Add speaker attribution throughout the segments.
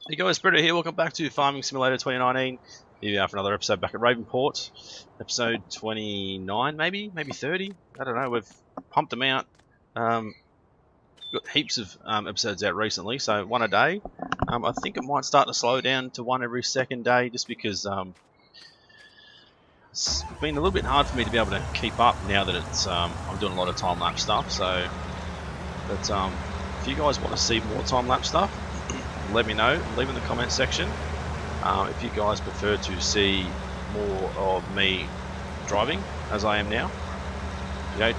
Speaker 1: Hey guys, Brett here. Welcome back to Farming Simulator 2019. Here we are for another episode back at Ravenport. Episode 29, maybe 30. I don't know. We've pumped them out. Got heaps of episodes out recently, so one a day. I think it might start to slow down to one every second day, just because it's been a little bit hard for me to be able to keep up now that it's I'm doing a lot of time lapse stuff. So, but if you guys want to see more time lapse stuff, let me know. Leave in the comment section. If you guys prefer to see more of me driving as I am now,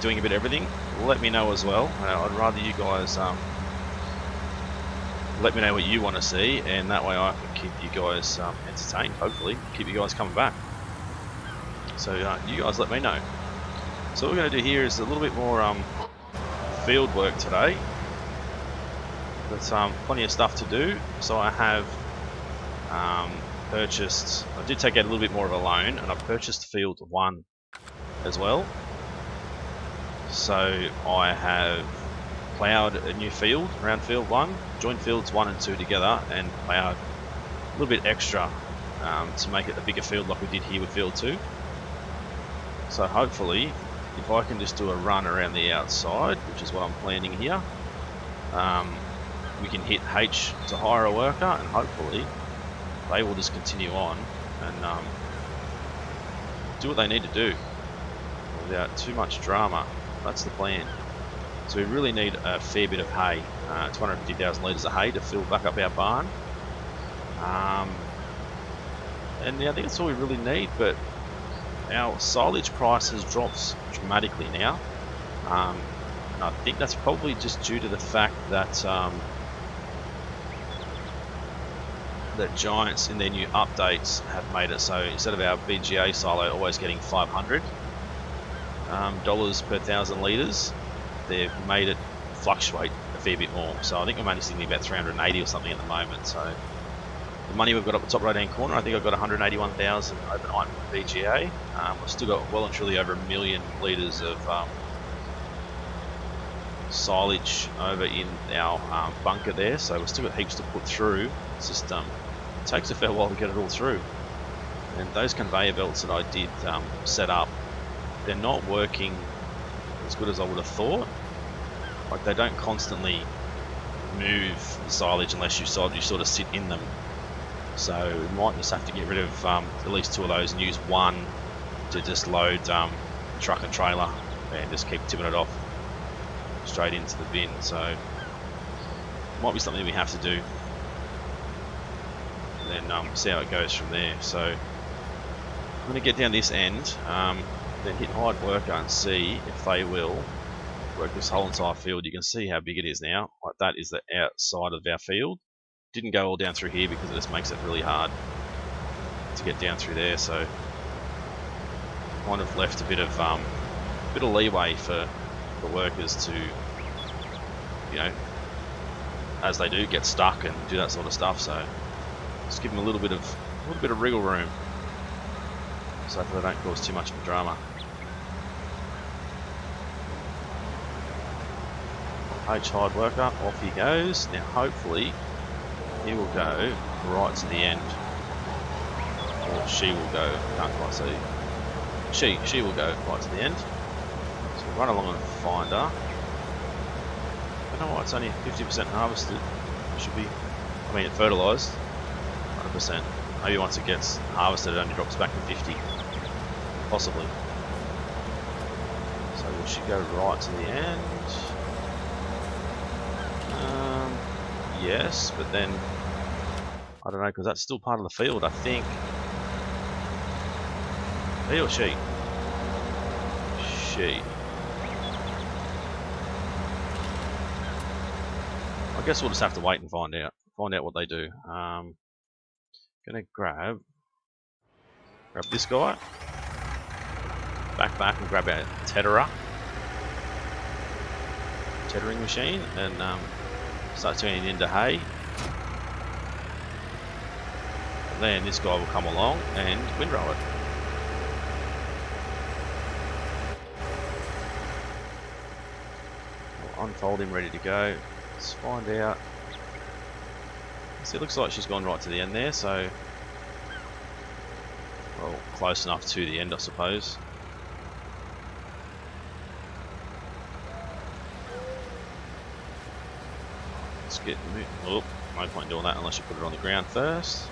Speaker 1: doing a bit of everything, let me know as well. I'd rather you guys let me know what you want to see, and that way I can keep you guys entertained, hopefully keep you guys coming back. So you guys let me know. So what we're going to do here is a little bit more field work today. There's plenty of stuff to do, so I have purchased, I did take out a little bit more of a loan, and I purchased field 1 as well. So I have ploughed a new field around field 1, joined fields 1 and 2 together, and ploughed a little bit extra to make it a bigger field like we did here with field 2. So hopefully, if I can just do a run around the outside, which is what I'm planning here, we can hit H to hire a worker, and hopefully they will just continue on and do what they need to do without too much drama. That's the plan. So we really need a fair bit of hay, 250,000 litres of hay to fill back up our barn. And I think that's all we really need, but our silage price has dropped dramatically now. And I think that's probably just due to the fact that that Giants in their new updates have made it so instead of our BGA silo always getting $500 per 1,000 litres, they've made it fluctuate a fair bit more. So I think I'm only sitting about 380 or something at the moment. So the money we've got up the top right hand corner, I think I've got 181,000 overnight BGA. We've still got well and truly over 1 million litres of silage over in our bunker there, so we've still got heaps to put through. It's just it takes a fair while to get it all through, and those conveyor belts that I did set up, they're not working as good as I would have thought. Like, they don't constantly move the silage unless you sort of sit in them, so we might just have to get rid of at least 2 of those and use one to just load truck and trailer and just keep tipping it off straight into the bin. So it might be something we have to do, and then see how it goes from there. So I'm going to get down this end, then hit hide worker and see if they will work this whole entire field. You can see how big it is now. Like, that is the outside of our field. Didn't go all down through here because it just makes it really hard to get down through there. So kind of left a bit of leeway for the workers to, as they do, get stuck and do that sort of stuff. So just give them a little bit of wriggle room, so they don't cause too much of a drama. H hide worker, off he goes. Now hopefully he will go right to the end, or she will go. Can't quite see. She will go right to the end. So we'll run along and find her. I don't know why it's only 50% harvested. It should be, I mean, it fertilised 100%. Maybe once it gets harvested it only drops back to 50. Possibly. So will she go right to the end? Yes, but then I don't know, because that's still part of the field, I think. He or she? She. I guess we'll just have to wait and find out what they do. Gonna grab this guy, back and grab our tethering machine, and start turning it into hay. And then this guy will come along and windrow it. We'll unfold him, ready to go. Let's find out So it looks like she's gone right to the end there, so well, close enough to the end, I suppose. Let's get moving. Oh, no point in doing that unless you put it on the ground first. So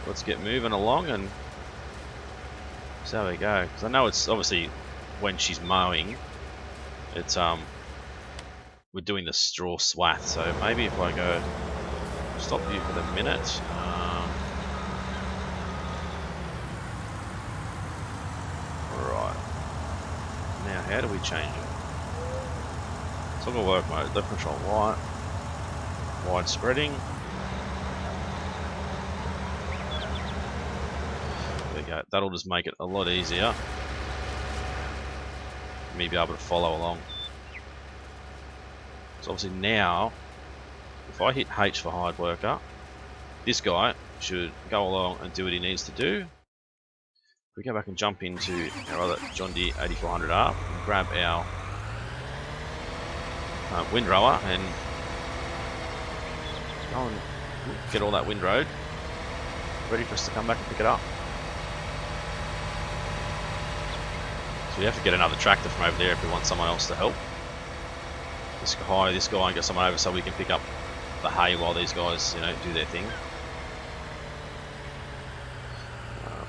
Speaker 1: let's get moving along and see how we go. Because I know it's obviously when she's mowing, it's we're doing the straw swath. So maybe if I go stop you for the minute. Right. Now how do we change it? So I'm gonna work mode. Left control right. Wide spreading. There we go. That'll just make it a lot easier for me to be able to follow along. So obviously now, if I hit H for hired worker, this guy should go along and do what he needs to do. If we go back and jump into our other John Deere 8400R and grab our windrower and go and get all that windrowed ready for us to come back and pick it up. So we have to get another tractor from over there if we want someone else to help. Let's hire this guy and get someone over so we can pick up the hay while these guys, you know, do their thing.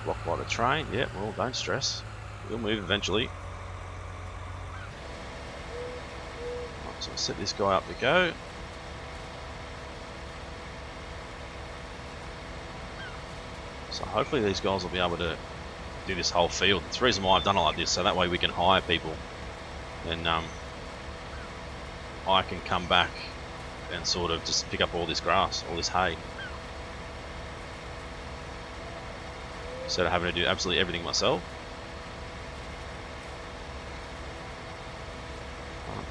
Speaker 1: Blocked by the train. Yeah, well, don't stress. We'll move eventually. Right, so I'll set this guy up to go. So hopefully these guys will be able to do this whole field. It's the reason why I've done it like this, so that way we can hire people. And I can come back and sort of just pick up all this grass, all this hay. Instead of having to do absolutely everything myself.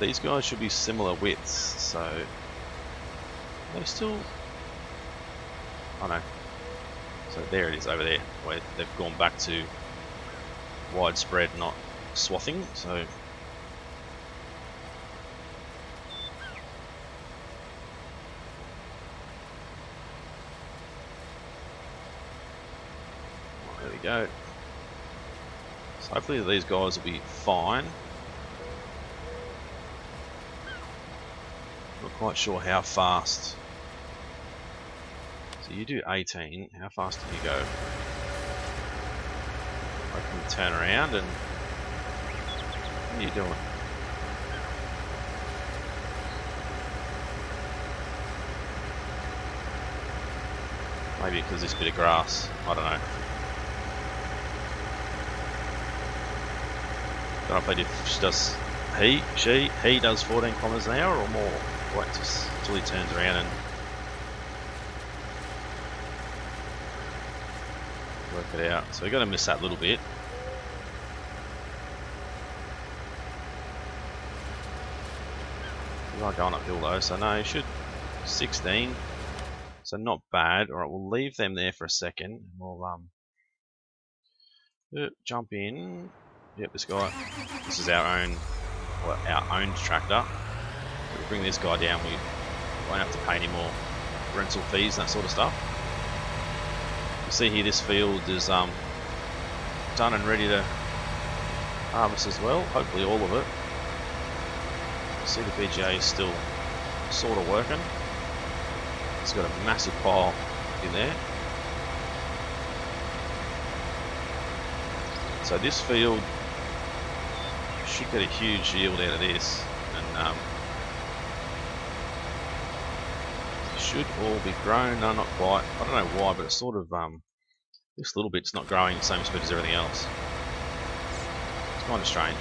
Speaker 1: These guys should be similar widths, so they still... Oh no. So there it is over there, where they've gone back to widespread, not swathing, so... There we go. So hopefully these guys will be fine. Not quite sure how fast. So you do 18, how fast do you go? I can turn around and... What are you doing? Maybe because this bit of grass, I don't know. I don't know if she does, he does 14 kilometers an hour or more. Wait until he turns around and work it out. So we're going to miss that little bit. We are going uphill though, so no, you should 16. So not bad. Alright, we'll leave them there for a second. We'll jump in. Yep, this guy. This is our own, well, our owned tractor. So we bring this guy down. We won't have to pay any more rental fees and that sort of stuff. You see here, this field is done and ready to harvest as well. Hopefully, all of it. You see, the BGA is still sort of working. It's got a massive pile in there. So this field should get a huge yield out of this, and should all be grown. No, not quite. I don't know why, but it's sort of this little bit's not growing the same speed as everything else. It's kind of strange.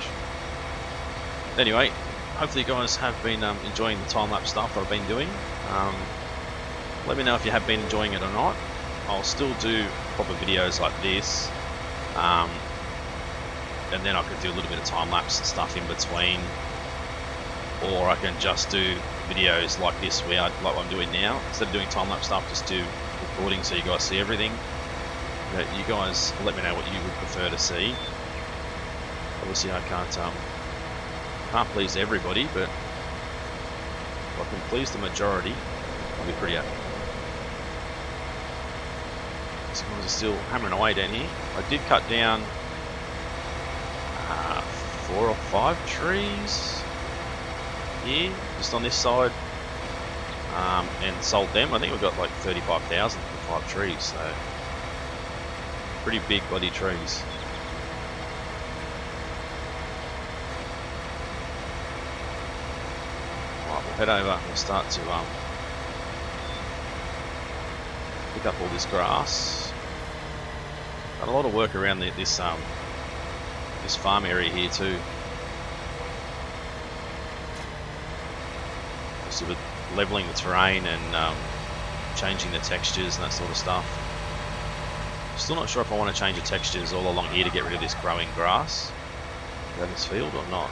Speaker 1: Anyway, hopefully you guys have been enjoying the time-lapse stuff that I've been doing. Let me know if you have been enjoying it or not. I'll still do proper videos like this. And then I could do a little bit of time-lapse stuff in between, or I can just do videos like this, like what I'm doing now. Instead of doing time-lapse stuff, just do recording so you guys see everything. But you guys let me know what you would prefer to see. Obviously I can't please everybody, but if I can please the majority, I'll be pretty happy. These guys are still hammering away down here. I did cut down 4 or 5 trees here, just on this side, and sold them. I think we got like 35,000 for 5 trees, so pretty big bloody trees. Right, we'll head over. We'll start to pick up all this grass. Got a lot of work around this farm area here too. Sort of leveling the terrain and changing the textures and that sort of stuff. Still not sure if I want to change the textures all along here to get rid of this growing grass around this field or not.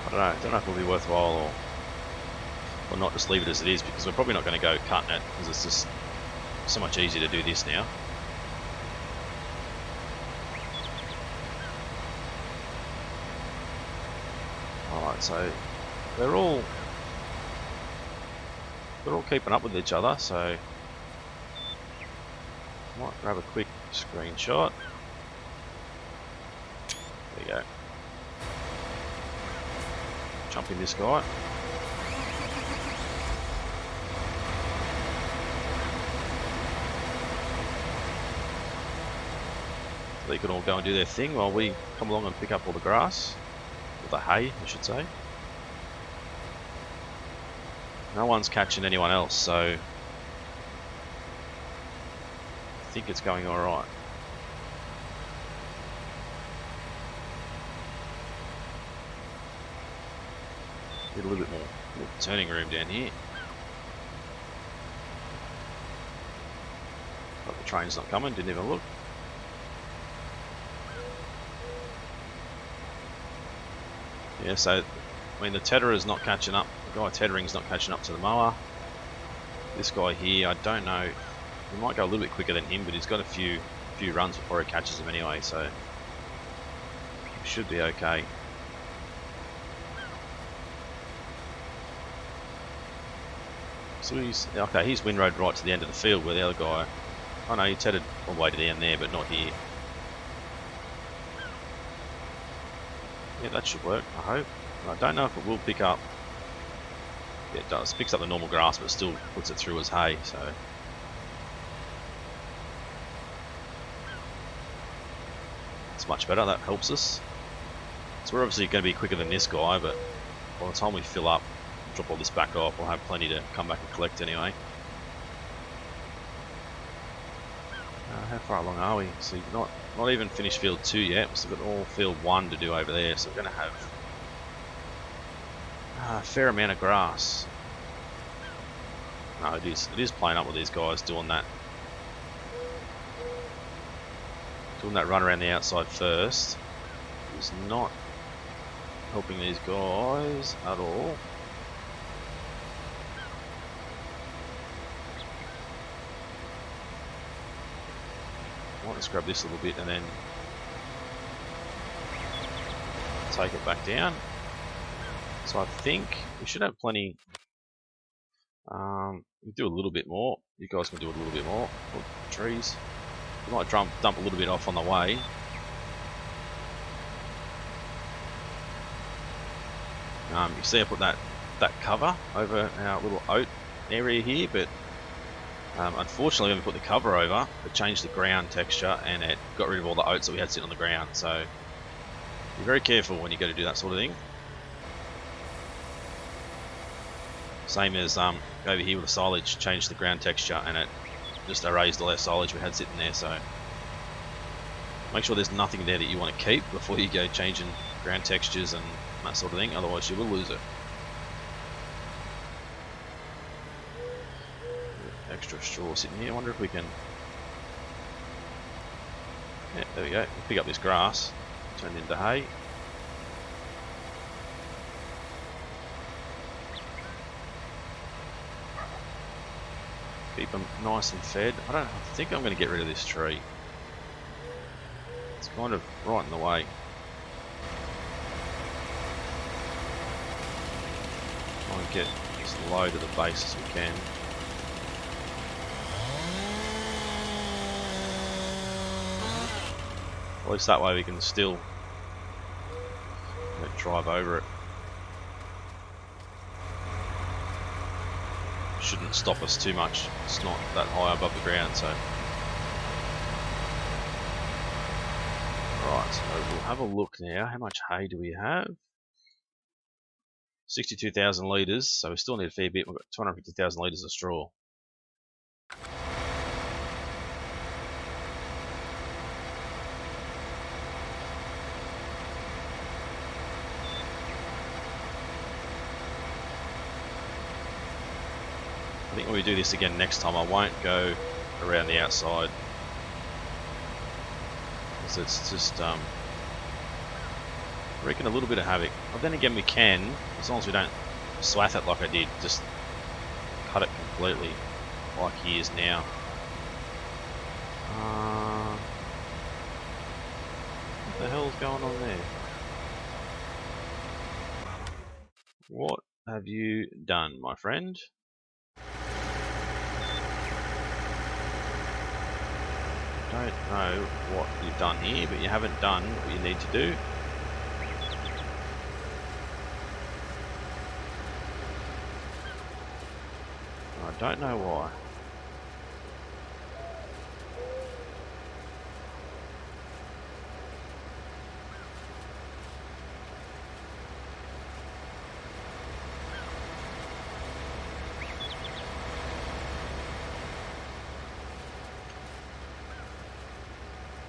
Speaker 1: I don't know. I don't know if it'll be worthwhile or not, just leave it as it is, because we're probably not going to go cutting it because it's just so much easier to do this now. Alright, so they're all keeping up with each other, so I might grab a quick screenshot. There you go. Jump in this guy. They can all go and do their thing while we come along and pick up all the grass, or the hay I should say. No one's catching anyone else, so I think it's going alright. Need a little bit more turning room down here. But the train's not coming, didn't even look. Yeah, so I mean the tetherer's not catching up. The guy tethering's not catching up to the mower. This guy here, I don't know. He might go a little bit quicker than him, but he's got a few runs before he catches him anyway, so he should be okay. So he's okay. He's windrowed right to the end of the field where the other guy. Oh no, he tethered all the way to the end there, but not here. Yeah, that should work, I hope. I don't know if it will pick up. Yeah, it does. Picks up the normal grass, but still puts it through as hay, so. It's much better, that helps us. So we're obviously going to be quicker than this guy, but by the time we fill up, drop all this back off, we'll have plenty to come back and collect anyway. How far along are we? So not even finished field 2 yet. We've still got all field 1 to do over there, so we're going to have a fair amount of grass. No, it is playing up with these guys doing that run around the outside first. It's not helping these guys at all. Let's grab this a little bit and then take it back down. So I think we should have plenty. We do a little bit more. You guys can do a little bit more. Oh, trees. We might dump a little bit off on the way. You see I put that cover over our little oat area here, but unfortunately when we put the cover over, it changed the ground texture and it got rid of all the oats that we had sitting on the ground. So be very careful when you go to do that sort of thing. Same as over here with the silage, changed the ground texture and it just erased all our silage we had sitting there. So make sure there's nothing there that you want to keep before you go changing ground textures and that sort of thing, otherwise you will lose it. Extra straw sitting here. I wonder if we can. Yeah, there we go. We'll pick up this grass, turn it into hay. Keep them nice and fed. I think I'm going to get rid of this tree. It's kind of right in the way. Try and get as low to the base as we can. At least that way we can still drive over it. Shouldn't stop us too much. It's not that high above the ground, so. Right, so we'll have a look now. How much hay do we have? 62,000 litres, so we still need a fair bit. We've got 250,000 litres of straw. I think when we do this again next time, I won't go around the outside, because it's just wreaking a little bit of havoc. But then again, we can, as long as we don't swath it like I did, just cut it completely, like he is now. What the hell's going on there? What have you done, my friend? I don't know what you've done here, but you haven't done what you need to do. I don't know why.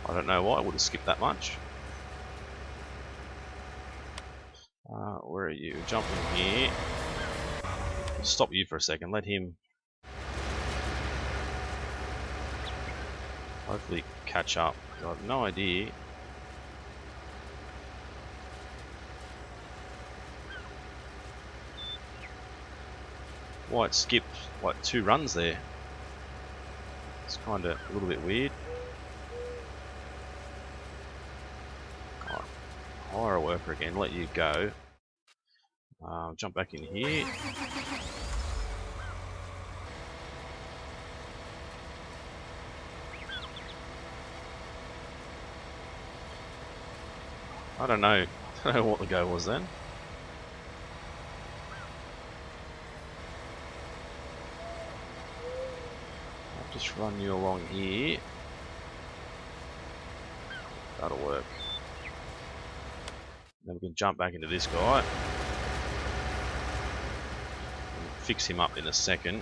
Speaker 1: I don't know why I would have skipped that much. Where are you? Jump in here. Stop you for a second. Let him hopefully catch up. I have no idea. Why it skipped like 2 runs there. It's kind of a little bit weird. Hire a worker again, let you go. Jump back in here. I don't know. I don't know what the go was then. I'll just run you along here. That'll work. Then we can jump back into this guy. And fix him up in a second.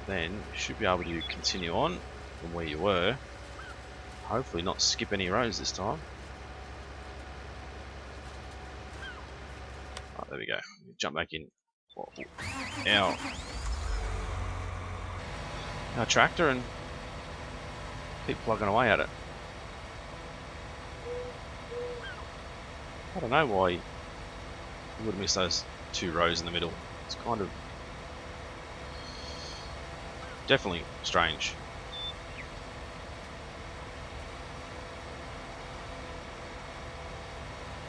Speaker 1: Then you should be able to continue on from where you were. Hopefully not skip any rows this time. Oh, there we go. Jump back in. Our tractor and keep plugging away at it. I don't know why you would have missed those 2 rows in the middle. It's kind of definitely strange.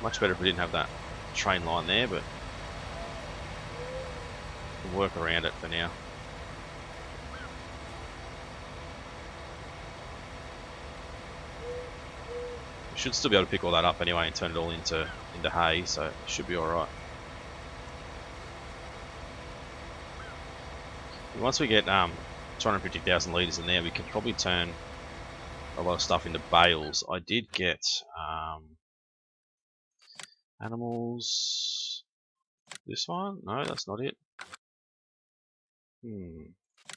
Speaker 1: Much better if we didn't have that train line there, but we'll work around it for now. We should still be able to pick all that up anyway and turn it all into hay, so it should be alright. Once we get 250,000 litres in there, we can probably turn a lot of stuff into bales. I did get animals. This one? No, that's not it.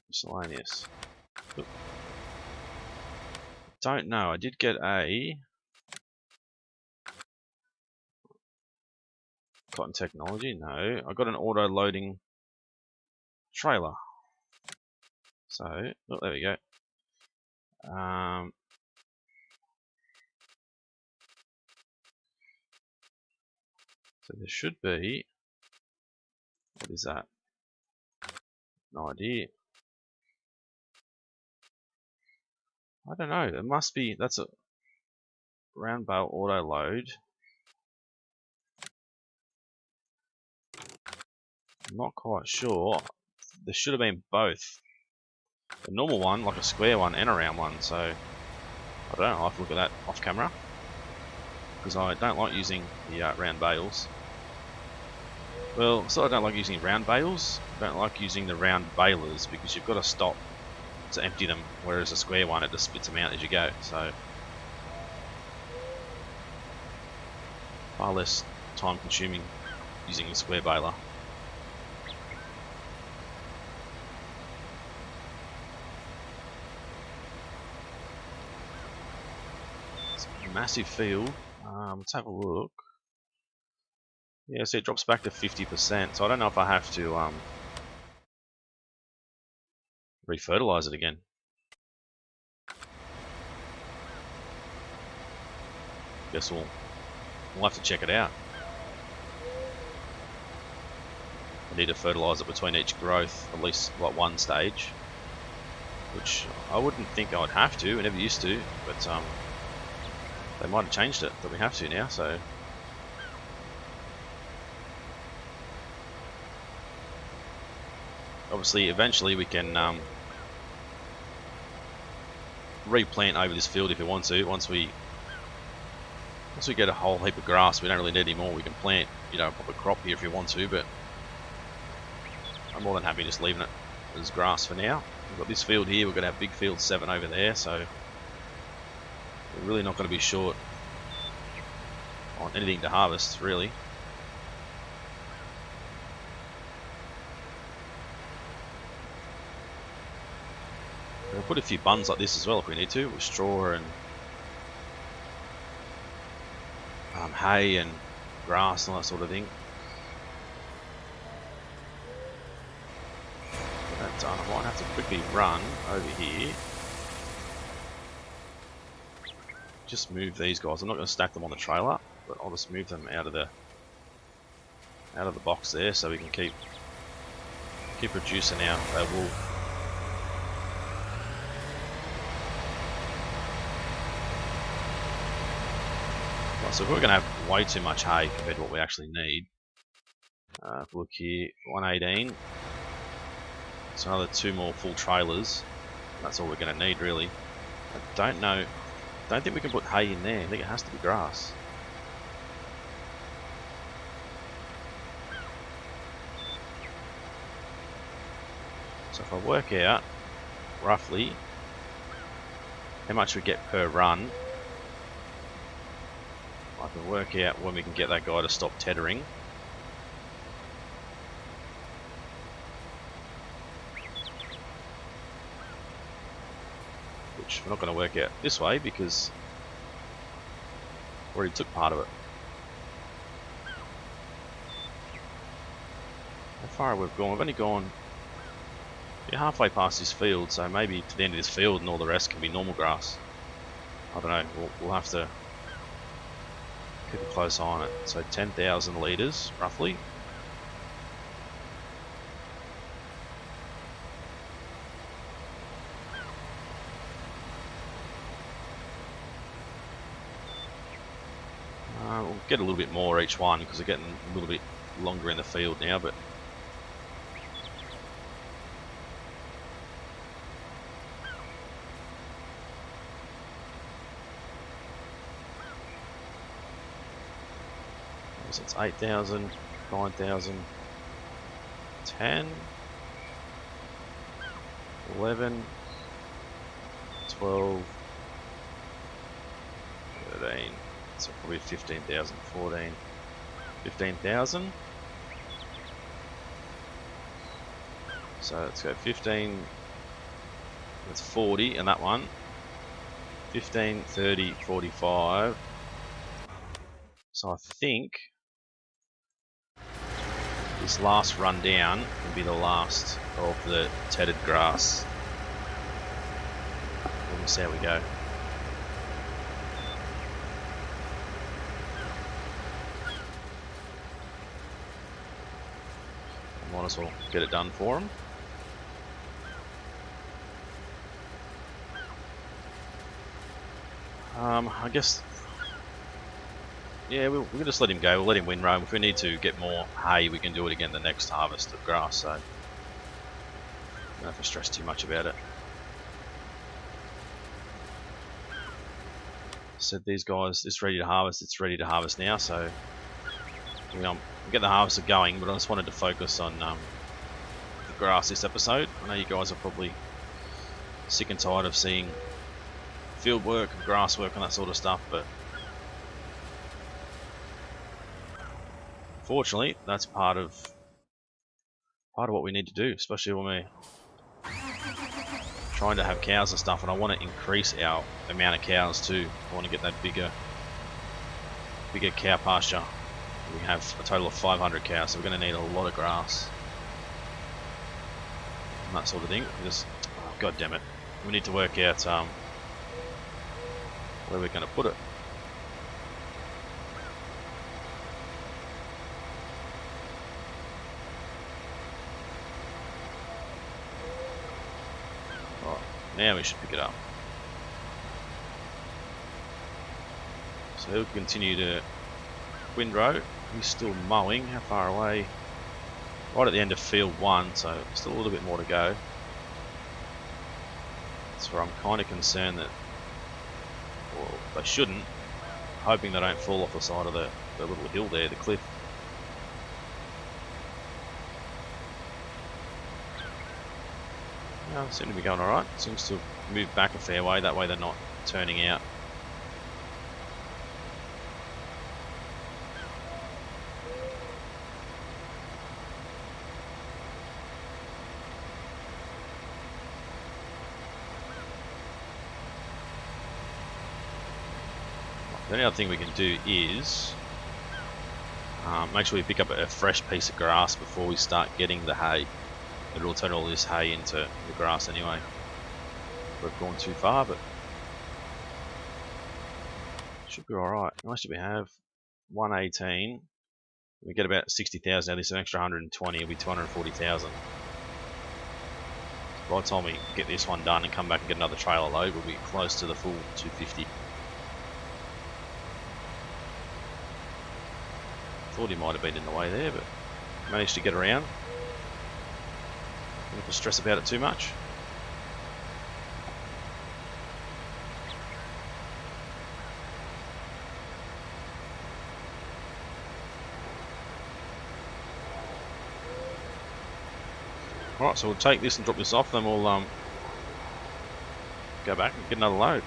Speaker 1: Miscellaneous. Oop. Don't know. I did get a cotton technology. No, I got an auto loading trailer. So, oh, there we go. So there should be. What is that? No idea. I don't know. There must be. That's a. round bale auto load. I'm not quite sure. There should have been both. A normal one, like a square one, and a round one, so I don't know, I'll have to look at that off camera. Because I don't like using the round bales. Well, so I don't like using round bales. I don't like using the round balers because you've got to stop to empty them, whereas a square one, it just spits them out as you go. So far less time consuming using a square baler. It's a massive field. Let's have a look. Yeah, so it drops back to 50%, so I don't know if I have to refertilize it again. Guess we'll have to check it out. I need to fertilize it between each growth, at least like one stage, which I wouldn't think I would have to. I never used to, but they might have changed it that we have to now. So obviously, eventually we can replant over this field if we want to. Once we get a whole heap of grass, we don't really need any more. We can plant, you know, a proper crop here if we want to, but I'm more than happy just leaving it as grass for now. We've got this field here. We're going to have big field 7 over there, so we're really not going to be short on anything to harvest, really. We'll put a few buns like this as well if we need to, with straw and hay and grass and all that sort of thing. Get that done. I might have to quickly run over here. Just move these guys. I'm not going to stack them on the trailer, but I'll just move them out of the box there, so we can keep reducing our wool. So we're going to have way too much hay compared to what we actually need. Look here, 118. So another 2 more full trailers. That's all we're going to need, really. I don't think we can put hay in there. I think it has to be grass. So if I work out roughly how much we get per run, I can work out when we can get that guy to stop tethering. Which we're not going to work out this way because we already took part of it. How far have we gone? We've only gone halfway past this field, so maybe to the end of this field and all the rest can be normal grass. I don't know, we'll have to keep a close eye on it. So 10,000 litres, roughly. We'll get a little bit more each one because they're getting a little bit longer in the field now, but so it's 8,000, 9,000, 10, 11, 12, 13, so probably 15,000, 14, 15,000. So let's go 15, that's 40, and that one, 15, 30, 45. So I think this last run down can be the last of the tethered grass. We'll see how we go. I might as well get it done for them. I guess yeah, we'll just let him go. We'll let him windrow. If we need to get more hay, we can do it again the next harvest of grass. So don't have to stress too much about it. Said these guys, it's ready to harvest. It's ready to harvest now. So we'll get the harvester going. But I just wanted to focus on the grass this episode. I know you guys are probably sick and tired of seeing field work and grass work and that sort of stuff, but fortunately that's part of what we need to do, especially when we're trying to have cows and stuff. And I want to increase our amount of cows too. I want to get that bigger cow pasture. We have a total of 500 cows, so we're going to need a lot of grass and that sort of thing. Just, oh, god damn it, we need to work out where we're going to put it. Right, now we should pick it up. So he'll continue to windrow. He's still mowing. How far away? Right at the end of field 1, so still a little bit more to go. That's where I'm kind of concerned that, well, they shouldn't. Hoping they don't fall off the side of the little hill there, the cliff. Yeah, seem to be going alright. Seems to move back a fair way, that way they're not turning out. The only other thing we can do is make sure we pick up a fresh piece of grass before we start getting the hay. It'll turn all this hay into the grass anyway. We've gone too far, but should be alright. How much do we have? 118. We get about 60,000 out of this, an extra 120, it'll be 240,000. By the time we get this one done and come back and get another trailer load, we'll be close to the full 250. Thought he might have been in the way there, but managed to get around. Don't have to stress about it too much. Alright, so we'll take this and drop this off, then we'll go back and get another load.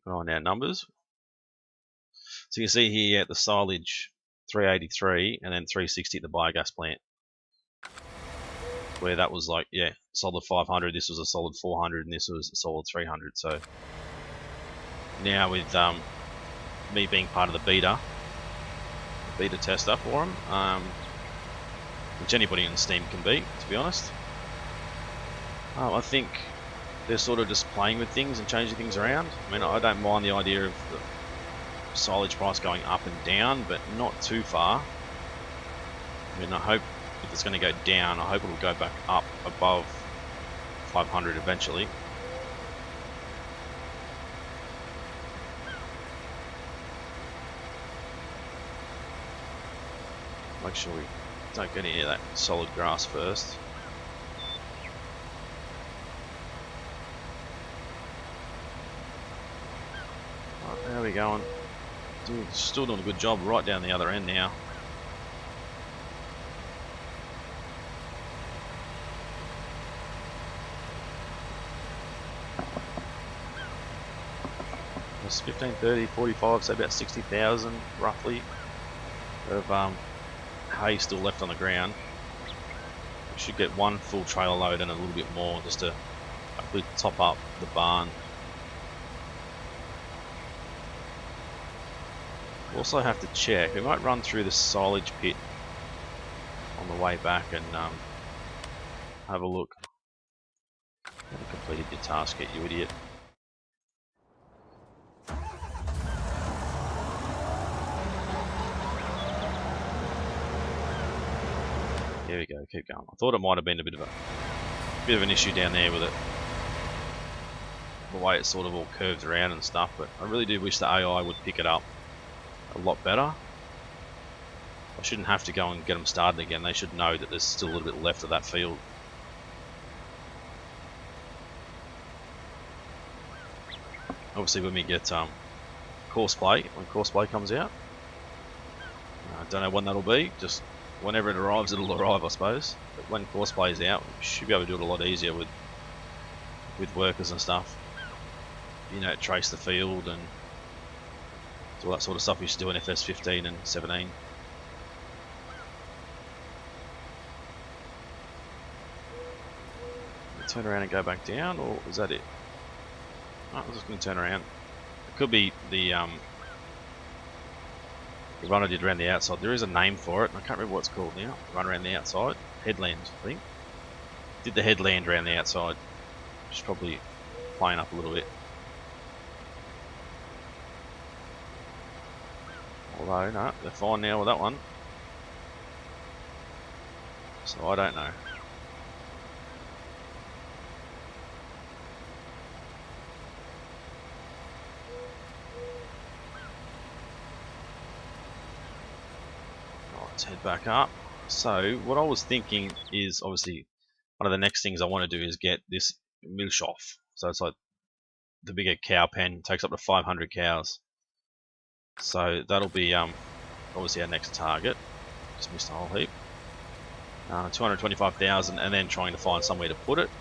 Speaker 1: On our numbers. So you can see here at the silage 383 and then 360 at the biogas plant, where that was like, yeah, solid 500, this was a solid 400, and this was a solid 300. So now with me being part of the beta tester for them, which anybody in Steam can be, to be honest, I think they're sort of just playing with things and changing things around. I mean, I don't mind the idea of the silage price going up and down, but not too far. I mean, I hope if it's going to go down, I hope it'll go back up above 500 eventually. Make sure we don't get any of that solid grass first. How are we going? Still doing a good job right down the other end now. It's 15, 30, 45, so about 60,000 roughly of hay still left on the ground. We should get one full trailer load and a little bit more just to hopefully top up the barn. Also have to check, we might run through the silage pit on the way back and have a look. You haven't completed your task yet, you idiot. There we go, keep going. I thought it might have been a bit of an issue down there with it, the way it sort of all curves around and stuff, but I really do wish the AI would pick it up a lot better. I shouldn't have to go and get them started again. They should know that there's still a little bit left of that field. Obviously when we get Courseplay, when Courseplay comes out, I don't know when that'll be, just whenever it arrives it'll arrive, I suppose. But when Courseplay is out, we should be able to do it a lot easier with workers and stuff. You know, trace the field and all that sort of stuff we used to do in FS15 and 17. Turn around and go back down, or is that it? Oh, I'm just going to turn around. It could be the run I did around the outside. There is a name for it, and I can't remember what it's called now. Run around the outside. Headland, I think. Did the headland around the outside. Which is probably playing up a little bit. Although, no, they're fine now with that one. So I don't know. Let's head back up. So what I was thinking is, obviously one of the next things I want to do is get this Milchhof. So it's like the bigger cow pen, takes up to 500 cows. So that'll be obviously our next target. Just missed a whole heap. 225,000, and then trying to find somewhere to put it.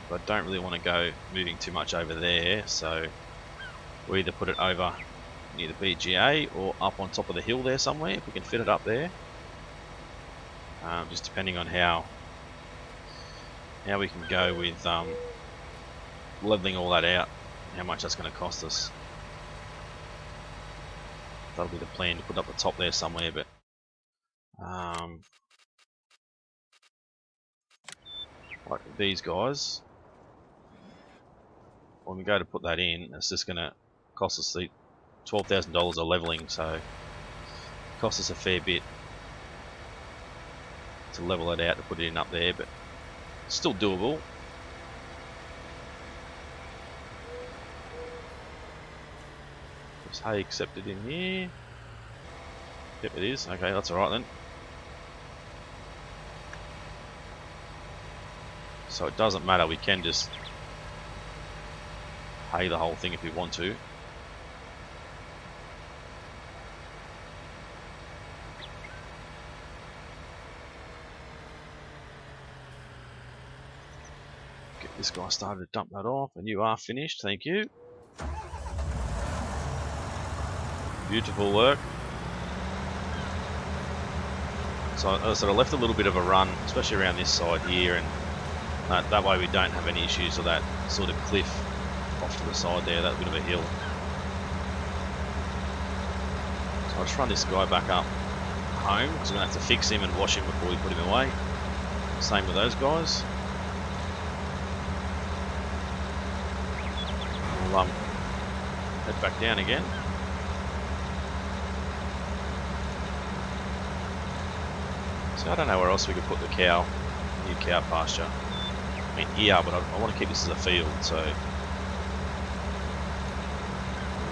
Speaker 1: But I don't really want to go moving too much over there, so we either put it over near the BGA or up on top of the hill there somewhere, if we can fit it up there. Just depending on how we can go with leveling all that out, how much that's going to cost us. That'll be the plan, to put it up the top there somewhere, but like these guys, when we go to put that in, it's just going to cost us the $12,000 of leveling, so it costs us a fair bit to level it out, to put it in up there, but it's still doable. Is hay accepted in here? Yep, it is. Okay, that's alright then. So it doesn't matter, we can just hay the whole thing if we want to. Get this guy started to dump that off, and you are finished, thank you. Beautiful work. So I sort of left a little bit of a run, especially around this side here, and that way we don't have any issues with that sort of cliff off to the side there, that bit of a hill. So I'll just run this guy back up home, because I'm going to have to fix him and wash him before we put him away. Same with those guys. We'll head back down again. So I don't know where else we could put the cow, new cow pasture. I mean here, but I want to keep this as a field, so I'd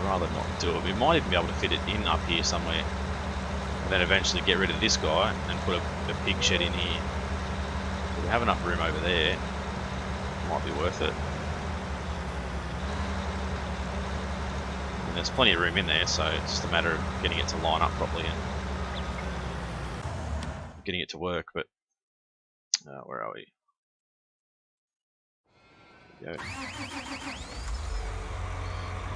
Speaker 1: rather not do it. We might even be able to fit it in up here somewhere, and then eventually get rid of this guy and put a pig shed in here. So we have enough room over there, might be worth it. And there's plenty of room in there, so it's just a matter of getting it to line up properly and getting it to work. But where are we? There we go.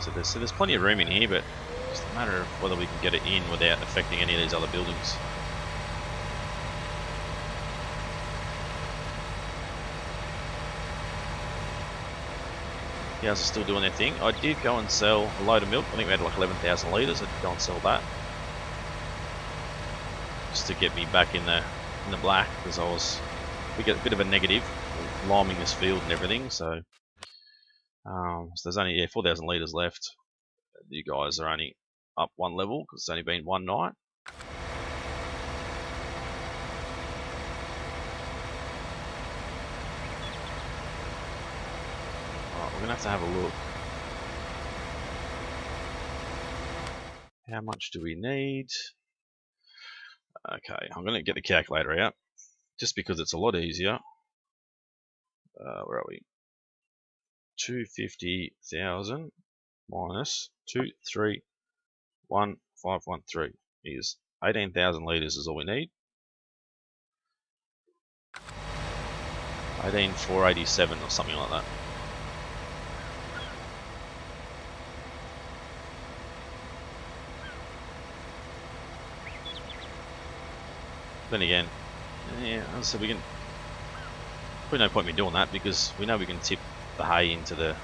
Speaker 1: So there's plenty of room in here, but it's just a matter of whether we can get it in without affecting any of these other buildings. Cows are still doing their thing. I did go and sell a load of milk. I think we had like 11,000 litres. I did go and sell that, just to get me back in the black, because we get a bit of a negative liming this field and everything. So, so there's only 4,000 litres left. You guys are only up one level because it's only been one night. we're going to have a look. How much do we need? Okay, I'm going to get the calculator out just because it's a lot easier. Where are we? 250,000 minus 231,513 is 18,000 litres is all we need. 18,487 or something like that. Then again, yeah, as I said, we can. Probably no point in me doing that because we know we can tip the hay into the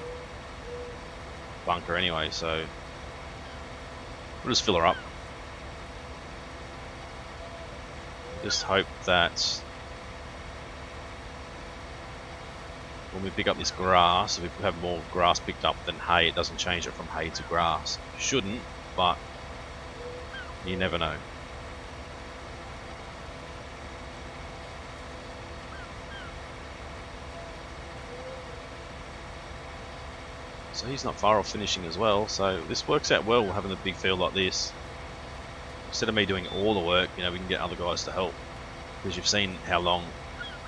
Speaker 1: bunker anyway, so we'll just fill her up. Just hope that when we pick up this grass, if we have more grass picked up than hay, it doesn't change it from hay to grass. Shouldn't, but you never know. So he's not far off finishing as well, so this works out well having a big field like this. Instead of me doing all the work, you know, we can get other guys to help. Because you've seen how long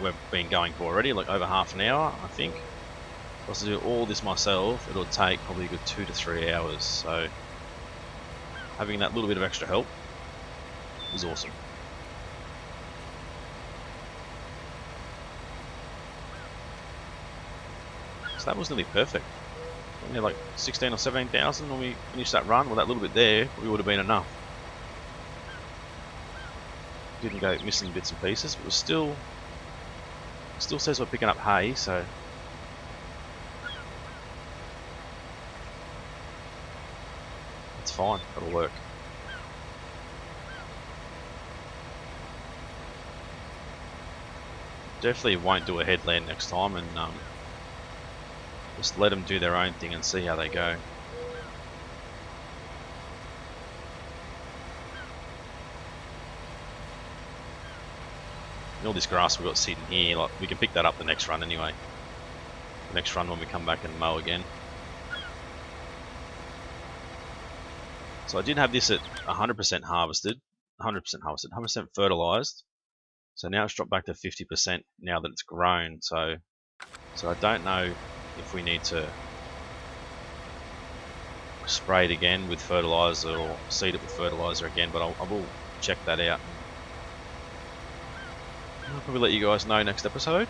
Speaker 1: we've been going for already, like over half an hour, I think. If I was to do all this myself, it'll take probably a good 2 to 3 hours, so having that little bit of extra help is awesome. So that was nearly perfect. We had like 16 or 17,000 when we finished that run. Well, that little bit there, we would have been enough. Didn't go missing bits and pieces, but it was still says we're picking up hay, so it's fine. It'll work. Definitely won't do a headland next time, and just let them do their own thing and see how they go. And all this grass we've got sitting here, like we can pick that up the next run anyway. The next run when we come back and mow again. So I did have this at 100% harvested, 100% fertilized. So now it's dropped back to 50% now that it's grown. So I don't know if we need to spray it again with fertilizer or seed it with fertilizer again, but I will check that out. I'll probably let you guys know next episode.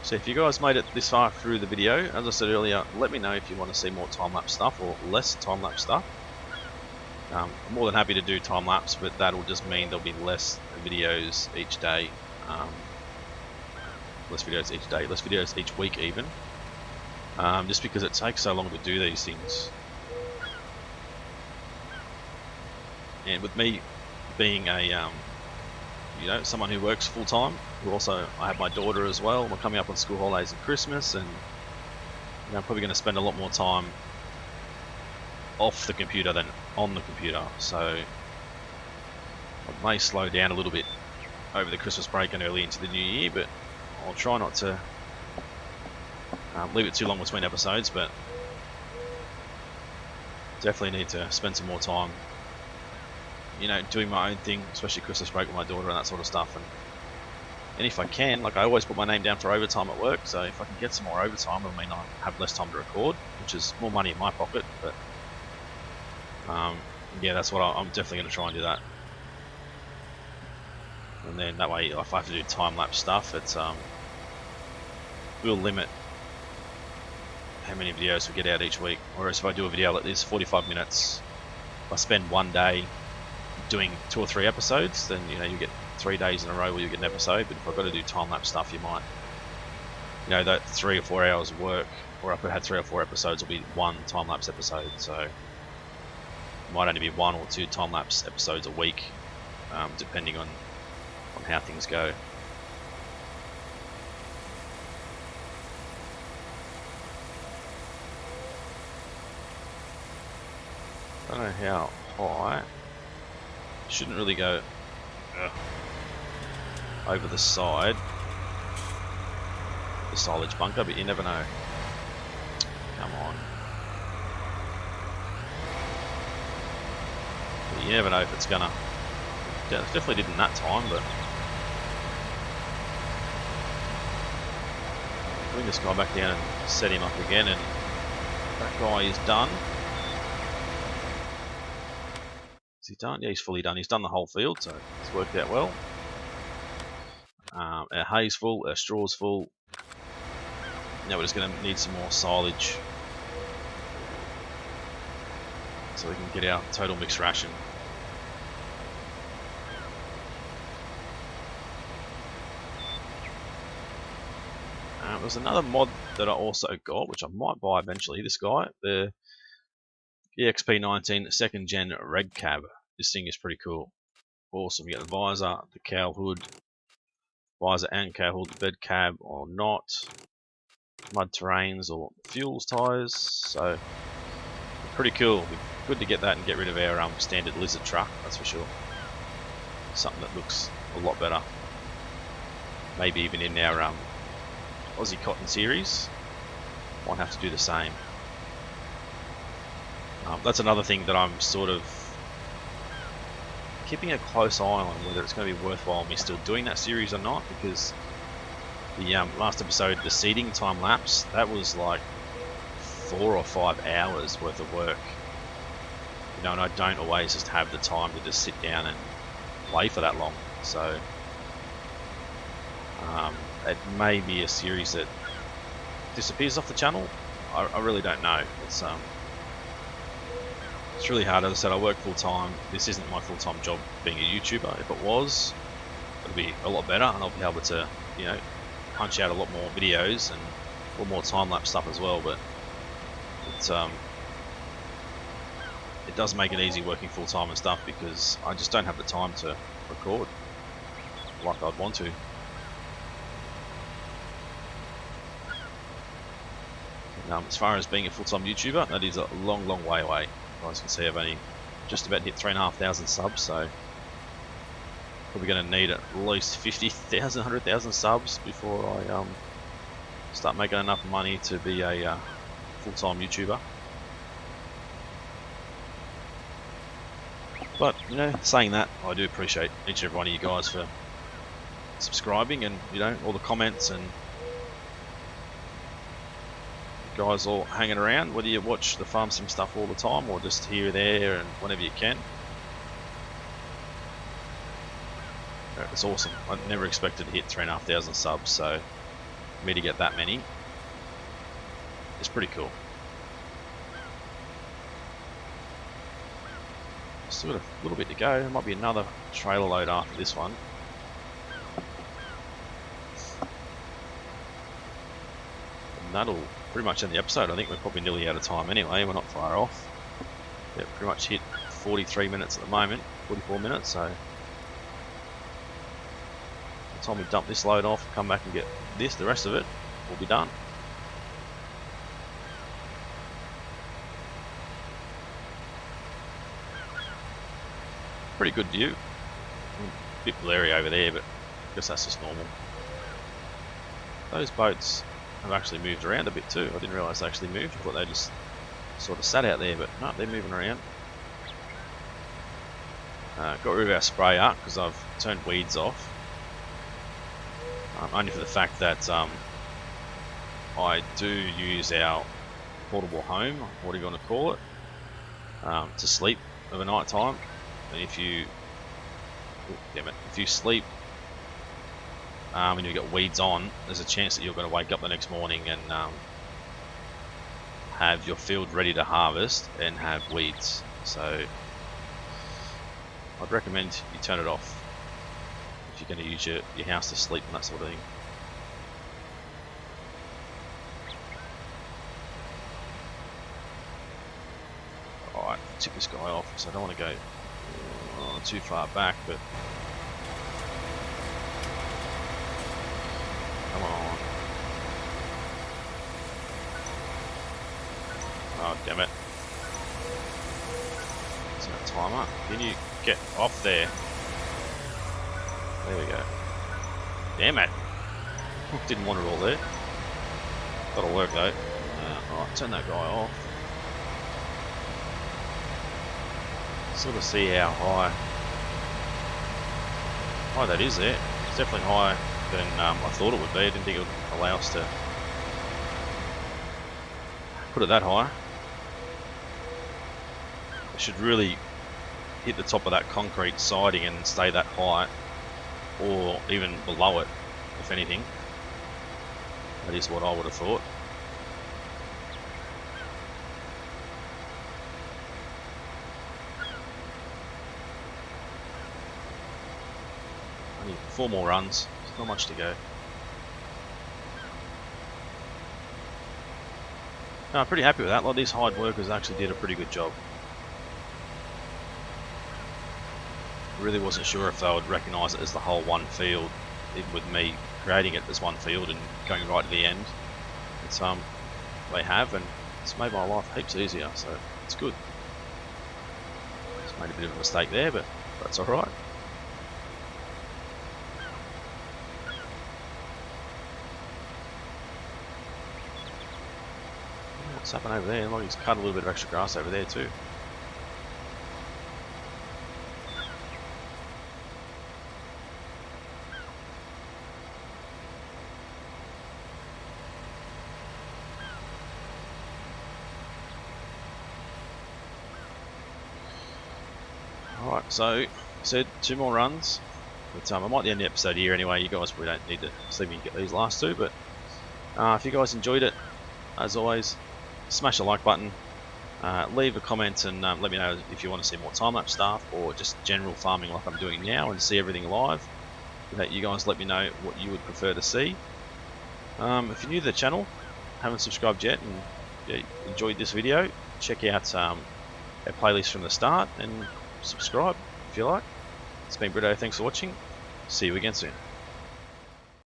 Speaker 1: So if you guys made it this far through the video, as I said earlier, let me know if you want to see more time-lapse stuff or less time-lapse stuff. I'm more than happy to do time-lapse, but that'll just mean there'll be less videos each day. Less videos each day, less videos each week even. Just because it takes so long to do these things. And with me being a, you know, someone who works full time, who also, I have my daughter as well. We're coming up on school holidays and Christmas, and you know, I'm probably going to spend a lot more time off the computer than on the computer. So I may slow down a little bit over the Christmas break and early into the new year, but I'll try not to leave it too long between episodes, but definitely need to spend some more time, you know, doing my own thing, especially Christmas break with my daughter and that sort of stuff. And if I can, like I always put my name down for overtime at work, so if I can get some more overtime, it'll mean I have less time to record, which is more money in my pocket. But yeah, that's what I'm definitely going to try and do that. And then that way, if I have to do time-lapse stuff, it's will limit how many videos we get out each week. Whereas if I do a video like this, 45 minutes, if I spend one day doing 2 or 3 episodes, then you know you get 3 days in a row where you get an episode. But if I've got to do time-lapse stuff, you might, you know, that 3 or 4 hours of work, or if I had 3 or 4 episodes, will be 1 time-lapse episode. So it might only be 1 or 2 time-lapse episodes a week, depending on how things go. I don't know how high. Shouldn't really go over the side. the silage bunker, but you never know. Come on. But you never know if it's gonna. Yeah, it definitely didn't that time, but bring this guy back down and set him up again, and that guy is done. Is he done? Yeah, he's fully done. He's done the whole field, so it's worked out well. Our hay's full, our straw's full. Now we're just going to need some more silage so we can get our total mixed ration. There's another mod that I also got, which I might buy eventually. This guy, the FS19 second gen reg cab. This thing is pretty cool. Awesome. You get the visor, the cowl hood, visor and cowl hood, bed cab or not, mud terrains or fuels tyres. So pretty cool. Good to get that and get rid of our standard lizard truck. That's for sure. Something that looks a lot better. Maybe even in our Aussie Cotton series, might have to do the same. That's another thing that I'm sort of keeping a close eye on, whether it's going to be worthwhile me still doing that series or not, because the last episode, the seeding time lapse, that was like 4 or 5 hours worth of work. You know, and I don't always just have the time to just sit down and play for that long. So it may be a series that disappears off the channel. I really don't know. It's really hard. As I said, I work full time. This isn't my full-time job being a YouTuber. If it was, it'd be a lot better, and I'll be able to, you know, punch out a lot more videos and a lot more time-lapse stuff as well. But it's it does make it easy working full-time and stuff, because I just don't have the time to record like I'd want to. As far as being a full-time YouTuber, that is a long, long way away. You guys can see I've only just about hit 3,500 subs, so probably going to need at least 50,000, 100,000 subs before I start making enough money to be a full-time YouTuber. But, you know, saying that, I do appreciate each and every one of you guys for subscribing and, you know, all the comments and guys all hanging around, whether you watch the farm sim stuff all the time or just here or there and whenever you can. It's awesome. I never expected to hit 3,500 subs, so for me to get that many is pretty cool. Still got a little bit to go. There might be another trailer load after this one. And that'll pretty much end the episode. I think we're probably nearly out of time anyway. We're not far off. Yeah, pretty much hit 43 minutes at the moment, 44 minutes. So by the time we dump this load off, come back and get this, the rest of it will be done. Pretty good view. A bit blurry over there, but I guess that's just normal. Those boats have actually moved around a bit too. I didn't realise they actually moved. I thought they just sort of sat out there, but no, they're moving around. Got rid of our sprayer because I've turned weeds off. Only for the fact that I do use our portable home, what do you want to call it, to sleep of a night time. And if you, if you sleep and you've got weeds on, there's a chance that you're going to wake up the next morning and have your field ready to harvest and have weeds. So I'd recommend you turn it off if you're going to use your house to sleep and that sort of thing. Alright, tip this guy off because I don't want to go too far back, but come on. Oh, damn it. It's our timer. Can you get off there? There we go. Damn it. Didn't want it all there. That'll work though. Alright, turn that guy off. Sort of see how high that is there. It's definitely higher than I thought it would be. I didn't think it would allow us to put it that high. It should really hit the top of that concrete siding and stay that high, or even below it, if anything. That is what I would have thought. Only 4 more runs, there's not much to go. No, I'm pretty happy with that. A lot of these hired workers actually did a pretty good job. Really wasn't sure if they would recognise it as the whole one field, even with me creating it as one field and going right to the end. It's they have, and it's made my life heaps easier, so it's good. Just made a bit of a mistake there, but that's alright. What's happened over there? Like he's cut a little bit of extra grass over there too. Alright, so I said 2 more runs, but I might end the episode here anyway. You guys probably don't need to see me get these last 2, but if you guys enjoyed it, as always, smash the like button, leave a comment and let me know if you want to see more time-lapse stuff or just general farming like I'm doing now and see everything live. You guys let me know what you would prefer to see. If you're new to the channel, haven't subscribed yet and enjoyed this video, check out our playlist from the start and subscribe if you like. It's been Brito, thanks for watching. See you again soon.